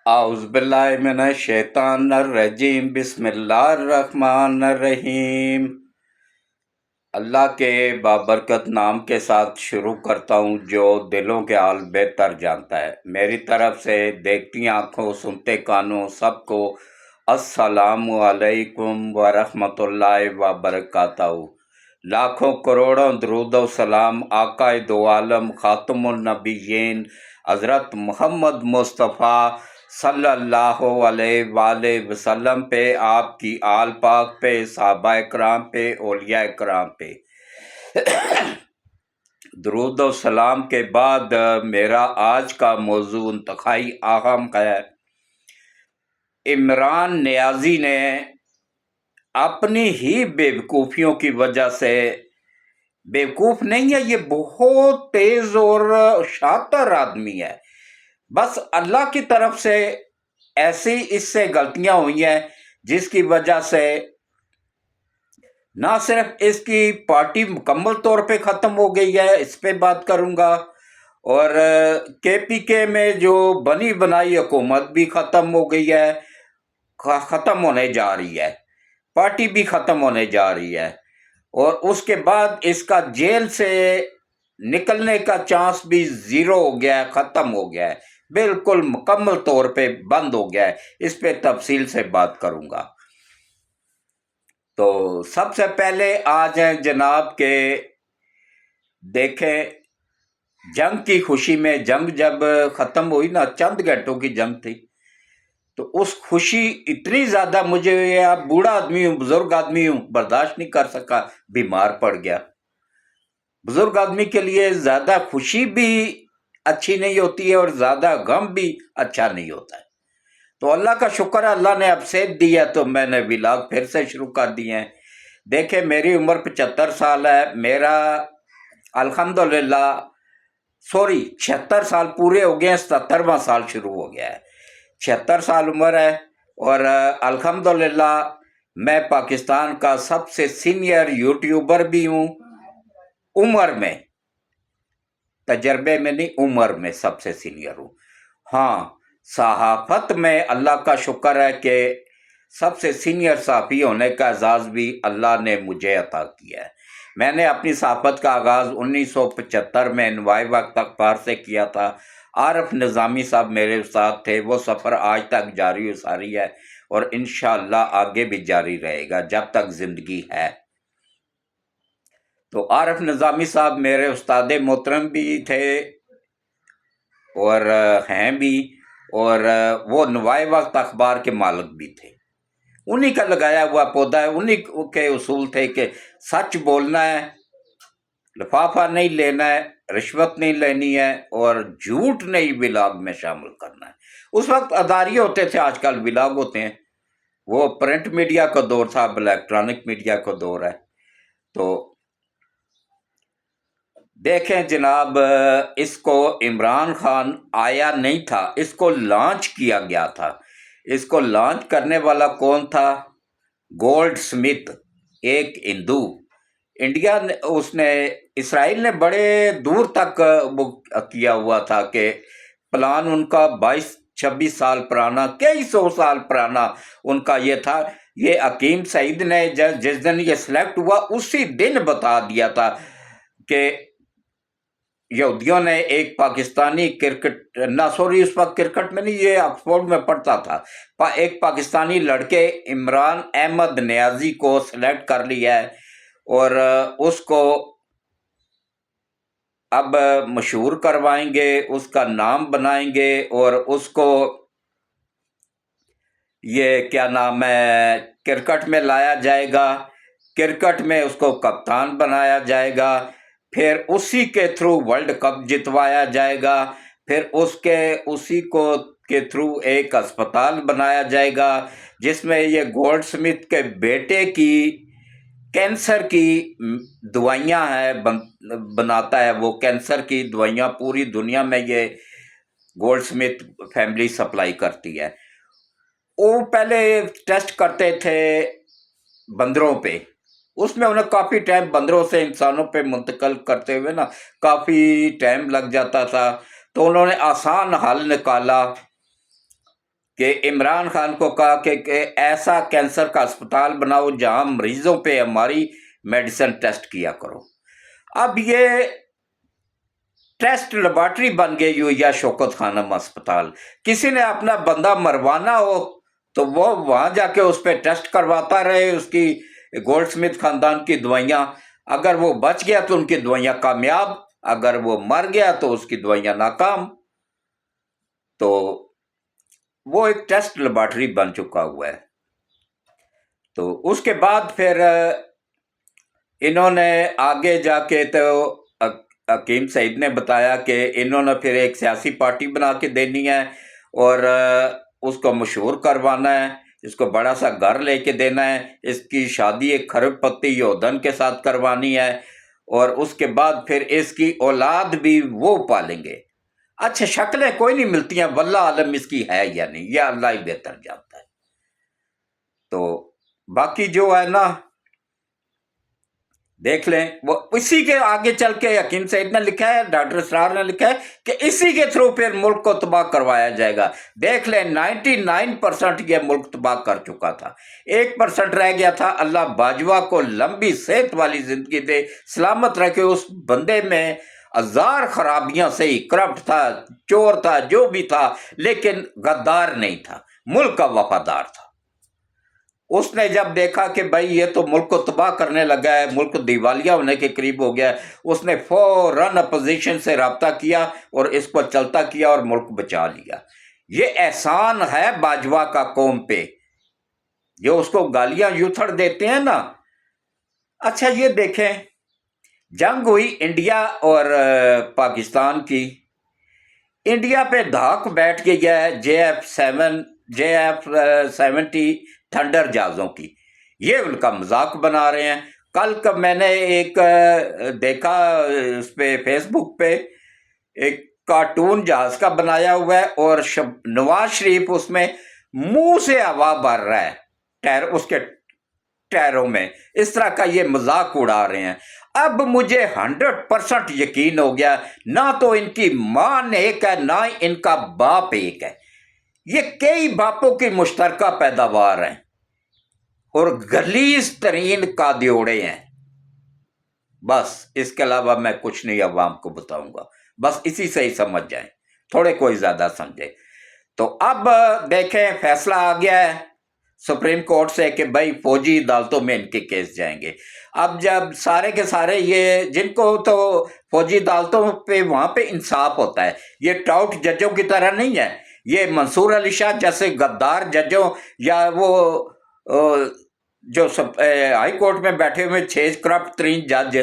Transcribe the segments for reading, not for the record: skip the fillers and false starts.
اعوذ باللہ من الشیطان الرجیم بسم اللہ الرحمن الرحیم۔ اللہ کے بابرکت نام کے ساتھ شروع کرتا ہوں جو دلوں کے حال بہتر جانتا ہے۔ میری طرف سے دیکھتی آنکھوں سنتے کانوں سب کو السلام علیکم ورحمۃ اللہ وبرکاتہ۔ لاکھوں کروڑوں درود و سلام آقا دو عالم خاتم النبیین حضرت محمد مصطفیٰ صلی اللہ علیہ وآلہ وسلم پہ، آپ کی آل پاک پہ، صحابہ کرام پہ، اولیاء کرام پہ درود و سلام کے بعد میرا آج کا موضوع انتہائی اہم ہے۔ عمران نیازی نے اپنی ہی بیوقوفیوں کی وجہ سے، بیوقوف نہیں ہے، یہ بہت تیز اور شاطر آدمی ہے، بس اللہ کی طرف سے ایسی اس سے غلطیاں ہوئی ہیں جس کی وجہ سے نہ صرف اس کی پارٹی مکمل طور پہ ختم ہو گئی ہے، اس پہ بات کروں گا، اور کے پی کے میں جو بنی بنائی حکومت بھی ختم ہو گئی ہے، ختم ہونے جا رہی ہے، پارٹی بھی ختم ہونے جا رہی ہے، اور اس کے بعد اس کا جیل سے نکلنے کا چانس بھی زیرو ہو گیا ہے، ختم ہو گیا ہے، بالکل مکمل طور پہ بند ہو گیا ہے۔ اس پہ تفصیل سے بات کروں گا۔ تو سب سے پہلے آج ہیں جناب کہ دیکھیں، جنگ کی خوشی میں، جنگ جب ختم ہوئی نا، چند گھنٹوں کی جنگ تھی، تو اس خوشی اتنی زیادہ، مجھے بوڑھا آدمی ہوں، بزرگ آدمی ہوں، برداشت نہیں کر سکا، بیمار پڑ گیا۔ بزرگ آدمی کے لیے زیادہ خوشی بھی اچھی نہیں ہوتی ہے اور زیادہ غم بھی اچھا نہیں ہوتا ہے۔ تو اللہ کا شکر ہے، اللہ نے اب صحت دی ہے تو میں نے ولاگ پھر سے شروع کر دیے ہیں۔ دیکھیں، میری عمر 75 سال ہے، میرا الحمدللہ 76 سال پورے ہو گئے ہیں، 77واں سال شروع ہو گیا ہے، 76 سال عمر ہے، اور الحمدللہ میں پاکستان کا سب سے سینئر یوٹیوبر بھی ہوں، عمر میں، تجربے میں نہیں، عمر میں سب سے سینئر ہوں۔ ہاں، صحافت میں اللہ کا شکر ہے کہ سب سے سینئر صحافی ہونے کا اعزاز بھی اللہ نے مجھے عطا کیا ہے۔ میں نے اپنی صحافت کا آغاز 1975 میں انوائے وقت اخبار سے کیا تھا۔ عارف نظامی صاحب میرے استاد تھے، وہ سفر آج تک جاری و ساری ہے اور انشاءاللہ آگے بھی جاری رہے گا جب تک زندگی ہے۔ تو عارف نظامی صاحب میرے استاد محترم بھی تھے اور ہیں بھی، اور وہ نوائے وقت اخبار کے مالک بھی تھے، انہی کا لگایا ہوا پودا ہے، انہی کے اصول تھے کہ سچ بولنا ہے، لفافہ نہیں لینا ہے، رشوت نہیں لینی ہے، اور جھوٹ نہیں ولاگ میں شامل کرنا ہے۔ اس وقت اداریے ہوتے تھے، آج کل ولاگ ہوتے ہیں، وہ پرنٹ میڈیا کا دور تھا، اب الیکٹرانک میڈیا کا دور ہے۔ تو دیکھیں جناب، اس کو عمران خان آیا نہیں تھا، اس کو لانچ کیا گیا تھا۔ اس کو لانچ کرنے والا کون تھا؟ گولڈ سمتھ، ایک ہندو، انڈیا نے، اس نے، اسرائیل نے بڑے دور تک وہ کیا ہوا تھا کہ پلان ان کا 22-26 سال پرانا، کئی 100 سال پرانا ان کا یہ تھا۔ یہ حکیم سعید نے جس دن یہ سلیکٹ ہوا اسی دن بتا دیا تھا کہ یہودیوں نے ایک پاکستانی کرکٹ، نہ سوری اس وقت کرکٹ میں نہیں، یہ آکسفورڈ میں پڑھتا تھا، ایک پاکستانی لڑکے عمران احمد نیازی کو سلیکٹ کر لیا ہے، اور اس کو اب مشہور کروائیں گے، اس کا نام بنائیں گے، اور اس کو یہ کیا نام ہے، کرکٹ میں لایا جائے گا، کرکٹ میں اس کو کپتان بنایا جائے گا، پھر اسی کے تھرو ورلڈ کپ جتوایا جائے گا، پھر اسی کے تھرو ایک اسپتال بنایا جائے گا جس میں یہ گولڈ سمتھ کے بیٹے کی کینسر کی دوائیاں ہیں، بناتا ہے، وہ کینسر کی دوائیاں پوری دنیا میں یہ گولڈ سمتھ فیملی سپلائی کرتی ہے۔ وہ پہلے ٹیسٹ کرتے تھے بندروں پہ، اس میں انہیں کافی ٹائم، بندروں سے انسانوں پہ منتقل کرتے ہوئے نا کافی ٹائم لگ جاتا تھا، تو انہوں نے آسان حل نکالا، کہ عمران خان کو کہا کہ ایسا کینسر کا اسپتال بناؤ جہاں مریضوں پہ ہماری میڈیسن ٹیسٹ کیا کرو۔ اب یہ ٹیسٹ لیبارٹری بن گئی ہو یا شوکت خانم اسپتال، کسی نے اپنا بندہ مروانا ہو تو وہ وہاں جا کے اس پہ ٹیسٹ کرواتا رہے، اس کی گولڈ سمتھ خاندان کی دوائیاں، اگر وہ بچ گیا تو ان کی دوائیاں کامیاب، اگر وہ مر گیا تو اس کی دوائیاں ناکام۔ تو وہ ایک ٹیسٹ لیبارٹری بن چکا ہوا ہے۔ تو اس کے بعد پھر انہوں نے آگے جا کے تو حکیم سعید نے بتایا کہ انہوں نے پھر ایک سیاسی پارٹی بنا کے دینی ہے اور اس کو مشہور کروانا ہے، اس کو بڑا سا گھر لے کے دینا ہے، اس کی شادی ایک کھرب پتی یودن کے ساتھ کروانی ہے، اور اس کے بعد پھر اس کی اولاد بھی وہ پالیں گے۔ اچھا شکلیں کوئی نہیں ملتی ہیں، واللہ عالم اس کی ہے یا نہیں، یہ اللہ ہی بہتر جانتا ہے۔ تو باقی جو ہے نا دیکھ لیں، وہ اسی کے آگے چل کے حکیم سعید نے لکھا ہے، ڈاکٹر اسرار نے لکھا ہے کہ اسی کے تھرو پھر ملک کو تباہ کروایا جائے گا۔ دیکھ لیں 99% یہ ملک تباہ کر چکا تھا، 1% رہ گیا تھا۔ اللہ باجوہ کو لمبی صحت والی زندگی دے، سلامت رکھے۔ اس بندے میں ہزار خرابیاں سے ہی، کرپٹ تھا، چور تھا، جو بھی تھا، لیکن غدار نہیں تھا، ملک کا وفادار تھا۔ اس نے جب دیکھا کہ بھائی یہ تو ملک کو تباہ کرنے لگا ہے، ملک دیوالیہ ہونے کے قریب ہو گیا ہے، اس نے فوراً اپوزیشن سے رابطہ کیا اور اس کو چلتا کیا اور ملک بچا لیا۔ یہ احسان ہے باجوہ کا قوم پہ، جو اس کو گالیاں یوتھڑ دیتے ہیں نا۔ اچھا یہ دیکھیں، جنگ ہوئی انڈیا اور پاکستان کی، انڈیا پہ دھاک بیٹھ کے گیا ہے JF-70 تھنڈر جہازوں کی، یہ ان کا مذاق بنا رہے ہیں۔ کل کا میں نے ایک دیکھا اس پہ فیس بک پہ، ایک کارٹون جہاز کا بنایا ہوا ہے اور نواز شریف اس میں منہ سے ہوا بھر رہا ہے اس کے ٹائروں میں، اس طرح کا یہ مذاق اڑا رہے ہیں۔ اب مجھے 100% یقین ہو گیا، نہ تو ان کی ماں ایک ہے، نہ ان کا باپ ایک ہے، یہ کئی باپوں کی مشترکہ پیداوار ہیں اور غلیظ ترین قادیوڑے ہیں۔ بس اس کے علاوہ میں کچھ نہیں عوام کو بتاؤں گا، بس اسی سے ہی سمجھ جائیں، تھوڑے کوئی زیادہ سمجھے۔ تو اب دیکھیں فیصلہ آ گیا ہے سپریم کورٹ سے کہ بھائی فوجی عدالتوں میں ان کے کیس جائیں گے۔ اب جب سارے کے سارے یہ جن کو تو فوجی عدالتوں پہ وہاں پہ انصاف ہوتا ہے، یہ ٹاؤٹ ججوں کی طرح نہیں ہے، یہ منصور علی شاہ جیسے غدار ججوں یا وہ جو ہائی کورٹ میں بیٹھے ہوئے 6 کرپٹ ترین جج،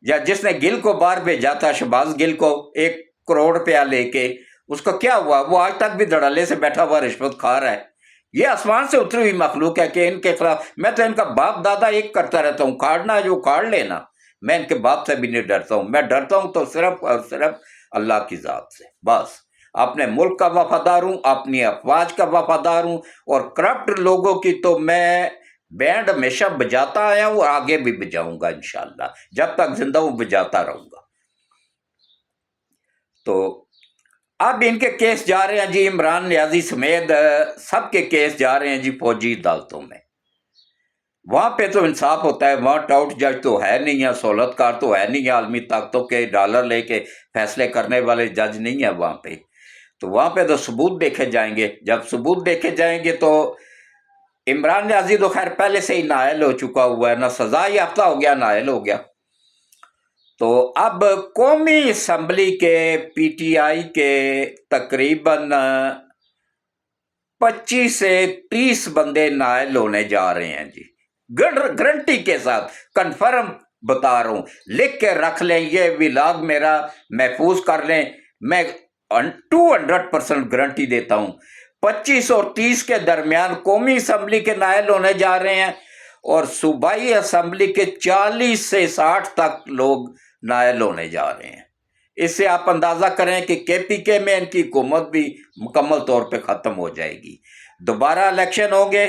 یا جس نے گل کو باہر بھیجا تھا، شہباز گل کو 1 کروڑ روپیہ لے کے، اس کو کیا ہوا؟ وہ آج تک بھی دھڑلے سے بیٹھا ہوا رشوت کھا رہا ہے۔ یہ آسمان سے اتری ہوئی مخلوق ہے کہ ان کے خلاف میں تو ان کا باپ دادا ایک کرتا رہتا ہوں، کھاڑنا جو کھاڑ لینا، میں ان کے باپ سے بھی نہیں ڈرتا ہوں، میں ڈرتا ہوں تو صرف اور صرف اللہ کی ذات سے۔ بس اپنے ملک کا وفادار ہوں، اپنی افواج کا وفادار ہوں، اور کرپٹ لوگوں کی تو میں بینڈ ہمیشہ بجاتا آیا ہوں اور آگے بھی بجاؤں گا انشاءاللہ، جب تک زندہ ہوں بجاتا رہوں گا۔ تو اب ان کے کیس جا رہے ہیں جی، عمران نیازی سمیت سب کے کیس جا رہے ہیں جی فوجی عدالتوں میں۔ وہاں پہ تو انصاف ہوتا ہے، وہاں ٹاؤٹ جج تو ہے نہیں ہے، سہولت کار تو ہے نہیں ہے، عالمی طاقتوں کے ڈالر لے کے فیصلے کرنے والے جج نہیں ہیں وہاں پہ۔ تو وہاں پہ تو ثبوت دیکھے جائیں گے، جب ثبوت دیکھے جائیں گے تو عمران نیازی تو خیر پہلے سے ہی نااہل ہو چکا ہوا ہے، نہ سزا یافتہ ہو گیا، نااہل ہو گیا۔ تو اب قومی اسمبلی کے پی ٹی آئی کے تقریباً 25 سے 30 بندے نااہل ہونے جا رہے ہیں جی، گارنٹی کے ساتھ کنفرم بتا رہا ہوں، لکھ کے رکھ لیں، یہ ولاگ میرا محفوظ کر لیں، میں 200% گارنٹی دیتا ہوں 25 اور 30 کے درمیان قومی اسمبلی کے نااہل ہونے جا رہے ہیں، اور صوبائی اسمبلی کے 40 سے 60 تک لوگ نااہل ہونے جا رہے ہیں۔ اس سے آپ اندازہ کریں کہ کے پی کے میں ان کی حکومت بھی مکمل طور پہ ختم ہو جائے گی، دوبارہ الیکشن ہوں گے،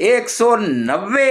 190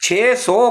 600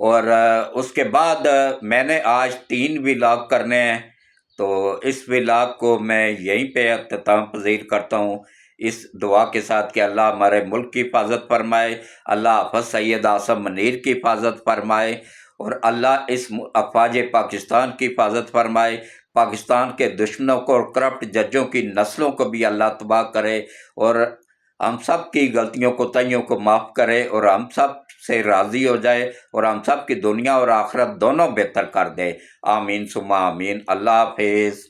اور اس کے بعد میں نے آج 3 ولاگ کرنے ہیں، تو اس ولاگ کو میں یہیں پہ اختتام پذیر کرتا ہوں، اس دعا کے ساتھ کہ اللہ ہمارے ملک کی حفاظت فرمائے، اللہ حافظ سید اعظم منیر کی حفاظت فرمائے، اور اللہ اس افواج پاکستان کی حفاظت فرمائے، پاکستان کے دشمنوں کو اور کرپٹ ججوں کی نسلوں کو بھی اللہ تباہ کرے، اور ہم سب کی غلطیوں کو تائیوں کو معاف کرے، اور ہم سب سے راضی ہو جائے، اور ہم سب کی دنیا اور آخرت دونوں بہتر کر دے۔ آمین ثم آمین۔ اللہ حافظ۔